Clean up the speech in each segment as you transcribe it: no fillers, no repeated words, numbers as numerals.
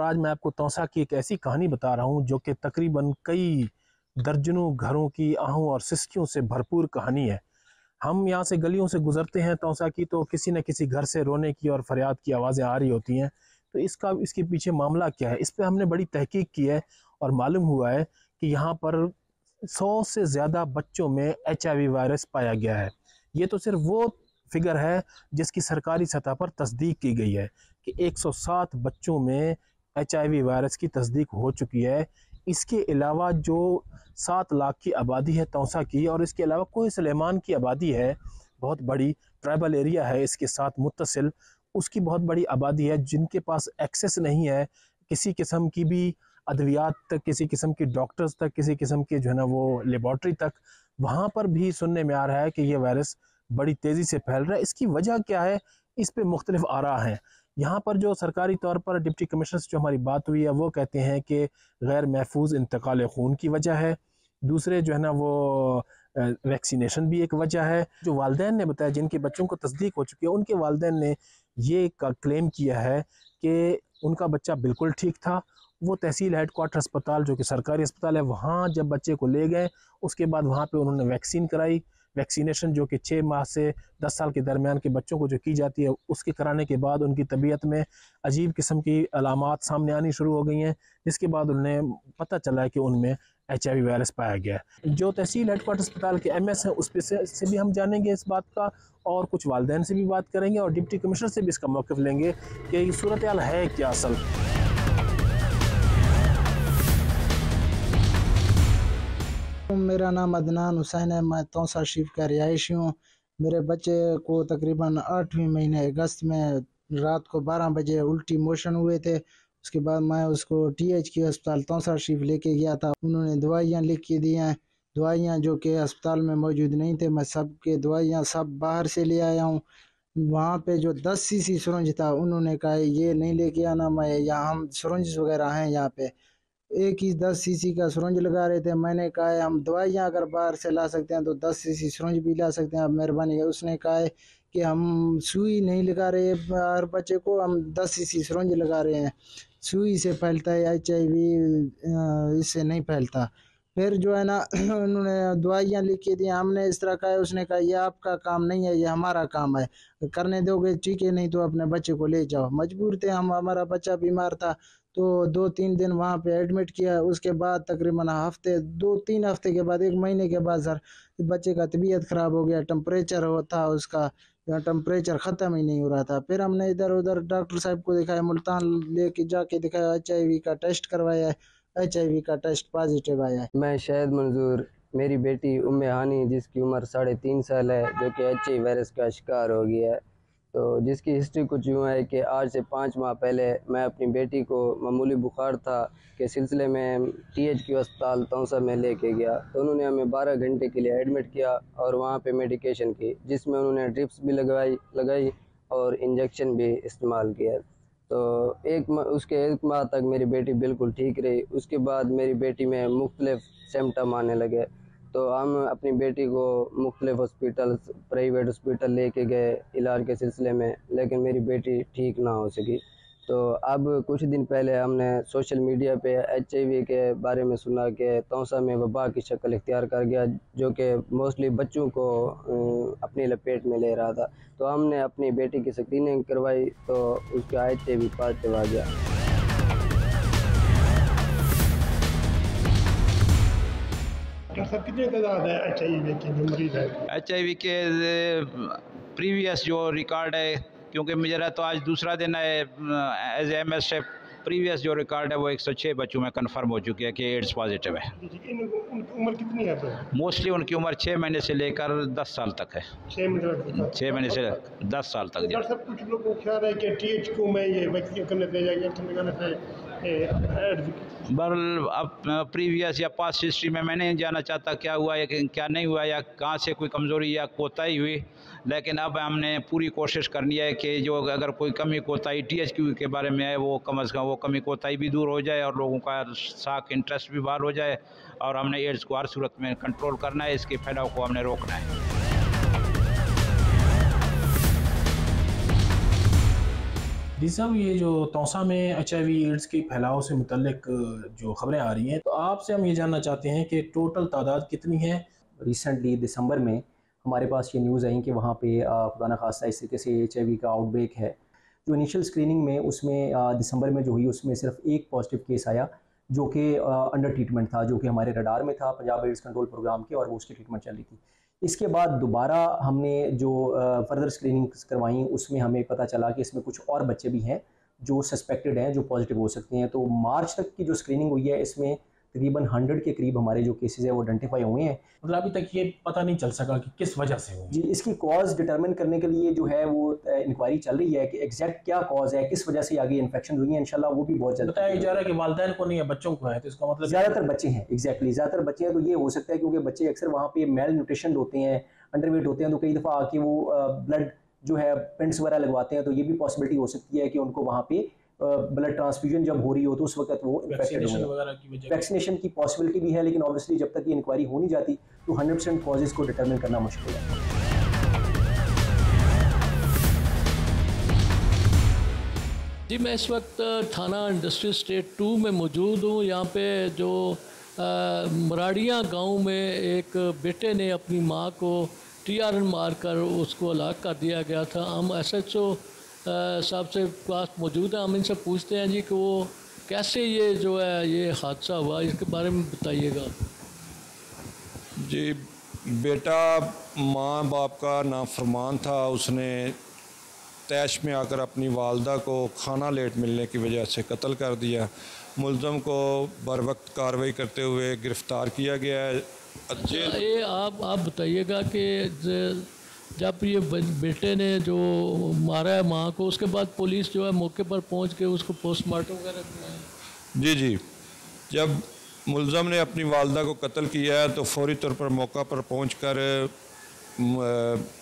आज मैं आपको तौसा की एक ऐसी कहानी बता रहा हूँ जो कि तकरीबन कई दर्जनों घरों की आहों और सिसकियों से भरपूर कहानी है। हम यहाँ से गलियों से गुजरते हैं तौसा की, तो किसी न किसी घर से रोने की और फरियाद की आवाज़ें आ रही होती हैं। तो इसके पीछे मामला क्या है, इस पर हमने बड़ी तहकीक की है और मालूम हुआ है कि यहाँ पर 100 से ज़्यादा बच्चों में HIV वायरस पाया गया है। ये तो सिर्फ वो फिगर है जिसकी सरकारी सतह पर तस्दीक की गई है कि 107 बच्चों में HIV वायरस की तस्दीक हो चुकी है। इसके अलावा जो 7 लाख की आबादी है तौसा की, और इसके अलावा कोह सुलेमान की आबादी है, बहुत बड़ी ट्राइबल एरिया है इसके साथ मुत्तसिल, उसकी बहुत बड़ी आबादी है जिनके पास एक्सेस नहीं है किसी किस्म की भी अद्वियात तक, किसी किस्म की डॉक्टर्स तक, किसी किस्म की जो है ना वो लेबॉर्ट्री तक। वहाँ पर भी सुनने में आ रहा है कि ये वायरस बड़ी तेज़ी से फैल रहा है। इसकी वजह क्या है, इस पे मुख्तलिफ आरा हैं। यहाँ पर जो सरकारी तौर पर डिप्टी कमिश्नर से जो हमारी बात हुई है वो कहते हैं कि गैर महफूज इंतकाल खून की वजह है। दूसरे जो है ना वो वैक्सीनेशन भी एक वजह है। जो वालिदैन ने बताया जिनके बच्चों को तस्दीक हो चुकी है, उनके वालिदैन ने ये क्लेम किया है कि उनका बच्चा बिल्कुल ठीक था। वो तहसील हेडक्वार्टर अस्पताल जो कि सरकारी अस्पताल है, वहाँ जब बच्चे को ले गए उसके बाद वहाँ पे उन्होंने वैक्सीन कराई। वैक्सीनेशन जो कि 6 माह से 10 साल के दरमियान के बच्चों को जो की जाती है, उसके कराने के बाद उनकी तबीयत में अजीब किस्म की अलामात सामने आनी शुरू हो गई हैं, जिसके बाद उन्हें पता चला है कि उनमें HIV वायरस पाया गया है। जो तहसील हेडक्वार्टर अस्पताल के MS हैं उस पर से भी हम जानेंगे इस बात का, और कुछ वालिदैन से भी बात करेंगे और डिप्टी कमिश्नर से भी इसका मौक़िफ़ लेंगे कि सूरत हाल है क्या असल। मेरा नाम अदनान हुसैन है, मैं तौसा शरीफ का रिहायशी हूँ। मेरे बच्चे को तकरीबन 8वें महीने अगस्त में रात को 12 बजे उल्टी मोशन हुए थे। उसके बाद मैं उसको THQ अस्पताल तौसा शरीफ लेके गया था। उन्होंने दवाइयाँ लिख के दी हैं, दवाइयाँ जो कि अस्पताल में मौजूद नहीं थे। मैं सब के दवाइयाँ सब बाहर से ले आया हूँ। वहाँ पे जो 10 cc सुरंज था, उन्होंने कहा ये नहीं लेके आना। मैं यहाँ हम सुरंज वगैरह हैं यहाँ पे, एक ही 10 cc का सुरंज लगा रहे थे। मैंने कहा है हम दवाइयाँ अगर बाहर से ला सकते हैं तो 10 cc सुरंज भी ला सकते हैं, आप मेहरबानी है। उसने कहा है कि हम सुई नहीं लगा रहे हर बच्चे को, हम 10 cc सुरंज लगा रहे हैं, सुई से फैलता है HIV, इससे नहीं फैलता। फिर जो है ना उन्होंने दवाइयाँ लिख के दी, हमने इस तरह कहा है। उसने कहा ये आपका काम नहीं है, ये हमारा काम है, करने दोगे ठीक है, नहीं तो अपने बच्चे को ले जाओ। मजबूर थे हम, हमारा बच्चा बीमार था तो 2-3 दिन वहाँ पे एडमिट किया। उसके बाद तकरीबन हफ्ते 2-3 हफ्ते के बाद 1 महीने के बाद सर बच्चे का तबीयत ख़राब हो गया। टेम्परेचर होता उसका, टेम्परेचर ख़त्म ही नहीं हो रहा था। फिर हमने इधर उधर डॉक्टर साहब को दिखाया, मुल्तान लेके जाके दिखाया, HIV का टेस्ट करवाया है, HIV का टेस्ट पॉजिटिव आया है। मैं शाहिद मंजूर, मेरी बेटी उम्मे हानी जिसकी उम्र 3.5 साल है, जो कि HIV वायरस का शिकार हो गया है। तो जिसकी हिस्ट्री कुछ यूँ है कि आज से 5 माह पहले मैं अपनी बेटी को मामूली बुखार था के सिलसिले में THQ अस्पताल तौसा में लेके गया। तो उन्होंने हमें 12 घंटे के लिए एडमिट किया और वहाँ पे मेडिकेशन की, जिसमें उन्होंने ड्रिप्स भी लगाई और इंजेक्शन भी इस्तेमाल किया। तो उसके 1 माह तक मेरी बेटी बिल्कुल ठीक रही। उसके बाद मेरी बेटी में मुख्तलिफ सिम्टम आने लगे, तो हम अपनी बेटी को मुख्तलिफ हॉस्पिटल, प्राइवेट हॉस्पिटल लेके गए इलाज के सिलसिले में, लेकिन मेरी बेटी ठीक ना हो सकी। तो अब कुछ दिन पहले हमने सोशल मीडिया पे HIV के बारे में सुना कि तौसा में वबा की शक्ल इख्तियार कर गया, जो कि मोस्टली बच्चों को अपनी लपेट में ले रहा था। तो हमने अपनी बेटी की स्क्रीनिंग करवाई तो उसका HIV पॉजिटिव आ गया। कितने तादाद है HIV के जो मरीज है? HIV के प्रीवियस जो रिकॉर्ड है, क्योंकि मेरा तो आज दूसरा दिन है एज MS से, प्रीवियस जो रिकॉर्ड है वो 106 बच्चों में कंफर्म हो चुकी है कि एड्स पॉजिटिव है। उनकी उम्र कितनी है? तो मोस्टली उनकी उम्र 6 महीने से लेकर 10 साल तक है। 6 महीने से 10 साल तक। डॉक्टर साहब, कुछ लोगों को ख्याल है कि THQ में ये वैक्सीन करने से या इंजेक्शन लगाने से बल अब प्रीवियस या पास्ट हिस्ट्री में मैं नहीं जानना चाहता क्या हुआ या क्या नहीं हुआ, या कहाँ से कोई कमज़ोरी या कोताही हुई, लेकिन अब हमने पूरी कोशिश करनी है कि जो अगर कोई कमी कोताही THQ के बारे में है वो कम अज़ कम वो कमी कोताही भी दूर हो जाए और लोगों का साख इंटरेस्ट भी बाहर हो जाए, और हमने एड्स को हर सूरत में कंट्रोल करना है, इसके फैलाव को हमने रोकना है। जी साहब, ये जो तौसा में HIV एड्स के फैलाव से मुतल्लिक जो खबरें आ रही हैं, तो आपसे हम ये जानना चाहते हैं कि टोटल तादाद कितनी है? रिसेंटली दिसंबर में हमारे पास ये न्यूज़ आई कि वहाँ पे खुदा न खास्ता इस तरीके से HIV का आउटब्रेक है। जो इनिशियल स्क्रीनिंग में उसमें दिसंबर में जो हुई उसमें सिर्फ एक पॉजिटिव केस आया जो कि अंडर ट्रीटमेंट था, जो कि हमारे रडार में था पंजाब एड्स कंट्रोल प्रोग्राम के, और वो उसकी ट्रीटमेंट चल रही थी। इसके बाद दोबारा हमने जो फर्दर स्क्रीनिंग करवाई उसमें हमें पता चला कि इसमें कुछ और बच्चे भी हैं जो सस्पेक्टेड हैं, जो पॉजिटिव हो सकते हैं। तो मार्च तक की जो स्क्रीनिंग हुई है इसमें तकरीबन 100 के करीब हमारे जो केसेस हैं वो आइडेंटिफाई हुए हैं। मतलब अभी तक ये पता नहीं चल सका कि किस वजह से हुई। जी, इसकी कॉज डिटरमिन करने के लिए जो है वो इंक्वायरी चल रही है कि एग्जैक्ट क्या कॉज है, किस वजह से आगे इन्फेक्शन हुई है। इंशाल्लाह वो भी बहुत जल्द बताया जा रहा है कि वालिदैन को नहीं है, बच्चों को है, तो इसका मतलब ज़्यादातर बच्चे हैं। एग्जैक्टली ज़्यादातर बच्चे हैं, तो ये हो सकता है क्योंकि बच्चे अक्सर वहाँ पे मेल न्यूट्रिशन होते हैं, अंडरवेट होते हैं, तो कई दफ़ा आके वो ब्लड जो है पेंट्स वगैरह लगवाते हैं, तो ये भी पॉसिबिलिटी हो सकती है कि उनको वहाँ पे ब्लड ट्रांसफ्यूजन जब हो रही हो तो उस वक्त वो इन्फेक्टेड हो। वैक्सीनेशन की पॉसिबिलिटी भी है, लेकिन ऑब्वियसली जब तक ये इंक्वायरी हो नहीं जाती तो 100% कॉजेज़ को डिटरमिन करना मुश्किल है। जी, मैं इस वक्त थाना इंडस्ट्रियल स्टेट 2 में मौजूद हूँ। यहाँ पे जो मराड़ियाँ गांव में एक बेटे ने अपनी माँ को TRN मार कर उसको हलाक कर दिया गया था। हम SHO साहब से पास मौजूद हैं, हम इनसे पूछते हैं जी कि वो कैसे ये जो है ये हादसा हुआ, इसके बारे में बताइएगा। जी, बेटा माँ बाप का नाफरमान था। उसने तैश में आकर अपनी वालदा को खाना लेट मिलने की वजह से कत्ल कर दिया। मुल्ज़म को बर वक्त कार्रवाई करते हुए गिरफ़्तार किया गया है। ये आप बताइएगा कि जब ये बेटे ने जो मारा है माँ को, उसके बाद पुलिस जो है मौके पर पहुंच के उसको पोस्टमार्टम वगैरह कराया? जी, जब मुल्ज़म ने अपनी वालदा को कत्ल किया है तो फौरी तौर पर मौका पर पहुंचकर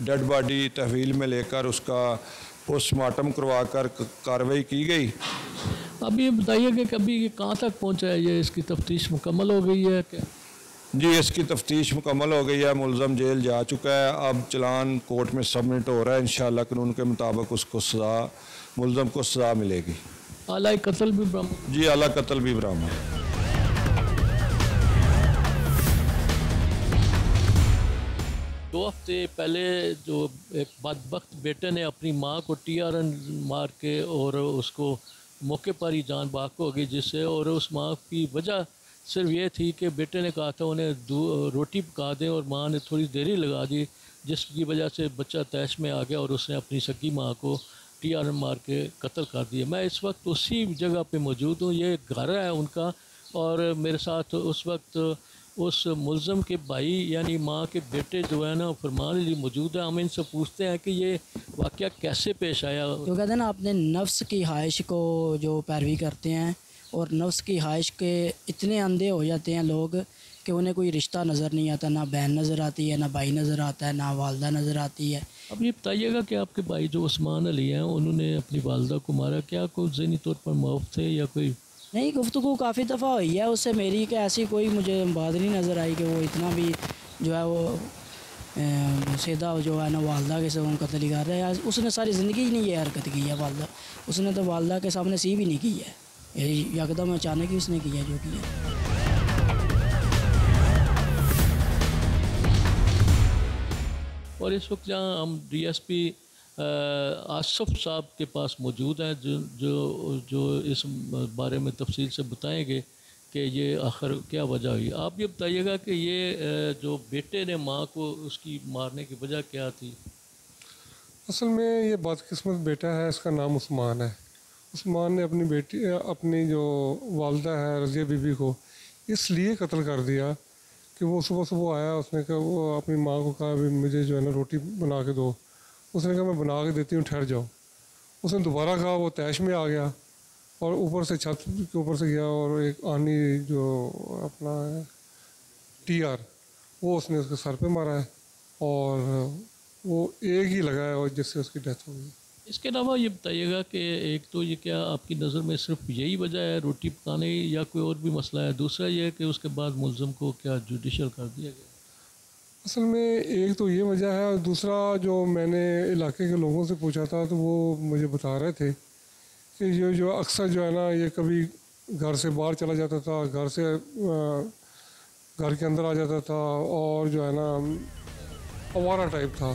डेड बॉडी तहवील में लेकर उसका पोस्टमार्टम करवा कर कार्रवाई की गई। अब ये बताइए कि कभी ये कहाँ तक पहुंचा है, ये इसकी तफ्तीश मुकम्मल हो गई है क्या? जी, इसकी तफ्तीश मुकम्मल हो गई है। मुल्ज़म जेल जा चुका है। अब चलान कोर्ट में सबमिट हो रहा है। इंशाअल्लाह कानून के मुताबिक उसको सज़ा, मुल्ज़म को सज़ा मिलेगी। आला कत्ल भी बरामद? जी, आला कत्ल भी बरामद। 2 हफ्ते पहले जो एक बदबख्त बेटे ने अपनी माँ को TRN मार के और उसको मौके पर ही जान बाक हो गई जिससे, और उस माँ की वजह सिर्फ ये थी कि बेटे ने कहा था उन्हें रोटी पका दें और माँ ने थोड़ी देरी लगा दी, जिसकी वजह से बच्चा तैश में आ गया और उसने अपनी सगी माँ को TRN मार के कत्ल कर दिया। मैं इस वक्त उसी जगह पे मौजूद हूँ, ये घर है उनका, और मेरे साथ उस वक्त उस मुल्ज़म के भाई यानी माँ के बेटे जो है ना फरमान अली मौजूद है। हम इनसे पूछते हैं कि ये वाक़या कैसे पेश आया। तो कहते हैं ना, अपने नफ्स की ख्वाहिश को जो पैरवी करते हैं और नफ्स की ख्वाहिश के इतने अंधे हो जाते हैं लोग कि उन्हें कोई रिश्ता नज़र नहीं आता, ना बहन नज़र आती है, ना भाई नज़र आता है, ना वालदा नज़र आती है। अब ये बताइएगा कि आपके भाई जो उस्मान अली हैं उन्होंने अपनी वालदा को मारा, क्या कोई ज़हनी तौर पर मौत थे या कोई? नहीं, गुफ्तगू काफ़ी दफ़ा हुई है उससे मेरी, कि ऐसी कोई मुझे बात नहीं नज़र आई कि वो इतना भी जो है वो सीधा जो है ना वालदा के सामने कत्ल कर रहा है। उसने सारी ज़िंदगी ही नहीं ये हरकत की है वालदा, उसने तो वालदा के सामने सी भी नहीं की है, यकदम अचानक ही उसने किया जो किया। और इस वक्त जहाँ हम DSP आसफ साहब के पास मौजूद हैं जो इस बारे में तफसील से बताएंगे कि ये आखिर क्या वजह हुई। आप ये बताइएगा कि ये जो बेटे ने माँ को उसकी मारने की वजह क्या थी? असल में ये बदकिस्मत बेटा है, इसका नाम उस्मान है। उस्मान ने अपनी बेटी, अपनी जो वालदा है रज़िया बीबी को इसलिए कत्ल कर दिया कि वो सुबह आया, उसने कहा, वो अपनी माँ को कहा भी मुझे जो है ना रोटी बना के दो। उसने कहा मैं बना के देती हूँ, ठहर जाओ। उसने दोबारा कहा, वो तैश में आ गया और ऊपर से छत के ऊपर से गया और एक आनी जो अपना TR वो उसने उसके सर पे मारा है और वो एक ही लगा है और जिससे उसकी डेथ हो गई। इसके अलावा ये बताइएगा कि एक तो ये क्या आपकी नज़र में सिर्फ यही वजह है रोटी पकाने या कोई और भी मसला है? दूसरा ये है कि उसके बाद मुल्ज़म को क्या जुडिशल कर दिया गया? असल में एक तो ये वजह है और दूसरा जो मैंने इलाके के लोगों से पूछा था तो वो मुझे बता रहे थे कि ये जो अक्सर जो है ना ये कभी घर से बाहर चला जाता था, घर से घर के अंदर आ जाता था और जो है ना आवारा टाइप था।